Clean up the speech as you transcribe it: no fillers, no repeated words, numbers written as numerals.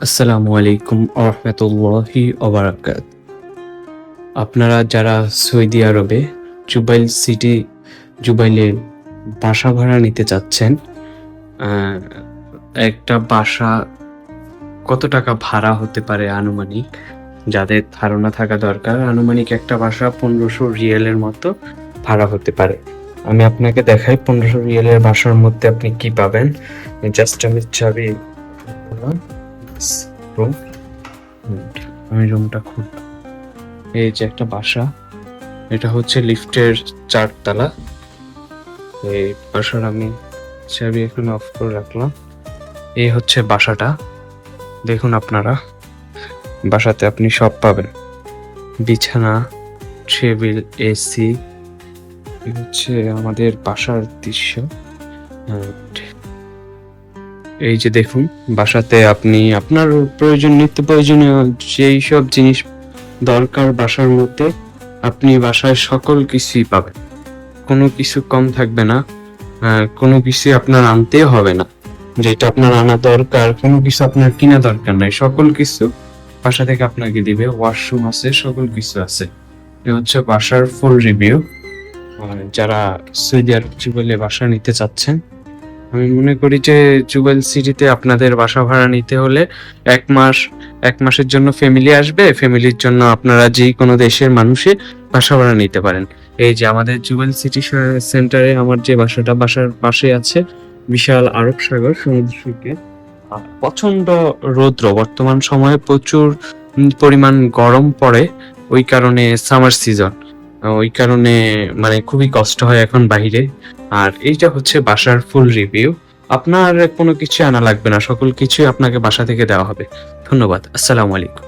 আসসালামু আলাইকুম রহমতুল্লাহি ওবারাকাত। আপনারা যারা সৌদি আরবে জুবাইলে বাসা ভাড়া নিতে চাচ্ছেন, আহ, একটা বাসা কত টাকা ভাড়া হতে পারে আনুমানিক, যাদের ধারণা থাকা দরকার, আনুমানিক একটা বাসা 1500 রিয়ালের মতো ভাড়া হতে পারে। আমি আপনাকে দেখাই 1500 রিয়ালের বাসার মধ্যে আপনি কি পাবেন। জাস্ট আমি চাবি রুম, আমি রুমটা খুব, এই যে একটা বাসা, এটা হচ্ছে লিফটের 4 তলা। এই বাসার আমি চাবি এখন অফ করে রাখলাম। এই হচ্ছে বাসাটা, দেখুন আপনারা, বাসাতে আপনি সব পাবেন, বিছানা, টেবিল, এসি। এই হচ্ছে আমাদের বাসার দৃশ্য। এই যে দেখুন, বাসাতে আপনি আপনার নিত্য প্রয়োজনীয় যেই সব জিনিস দরকার বাসার মধ্যে, আপনি বাসায় সকল কিছুই পাবেন, কোনো কিছু কম থাকবে না। কোনো কিছু আপনার আনতে হবে না, যেটা আপনার আনা দরকার কোনো কিছু আপনার কিনা দরকার নাই, সকল কিছু বাসা থেকে আপনাকে দিবে। ওয়াশরুম আছে, সকল কিছু আছে। এ হচ্ছে বাসার ফুল রিভিউ। যারা সৌদি আরব জুবাইলে বাসা নিতে চাচ্ছেন, আমি মনে করি যে জুবাইল সিটিতে আপনাদের বাসা ভাড়া নিতে হলে এক মাসের জন্য ফ্যামিলি আসবে, ফ্যামিলির জন্য আপনারা যে কোনো দেশের মানুষে বাসা ভাড়া নিতে পারেন। এই যে আমাদের জুবাইল সিটি সেন্টারে আমার যে বাসার পাশে আছে বিশাল আরব সাগর, সমুদ্র সৈকত। প্রচন্ড রৌদ্র, বর্তমান সময়ে প্রচুর পরিমাণ গরম পড়ে, ওই কারণে সামার সিজন, ওই কারণে মানে খুবই কষ্ট হয় এখন বাহিরে। আর এইটা হচ্ছে বাসার ফুল রিভিউ। আপনার কোনো কিছু আনা লাগবে না, সকল কিছুই আপনাকে বাসা থেকে দেওয়া হবে। ধন্যবাদ। আসসালামু আলাইকুম।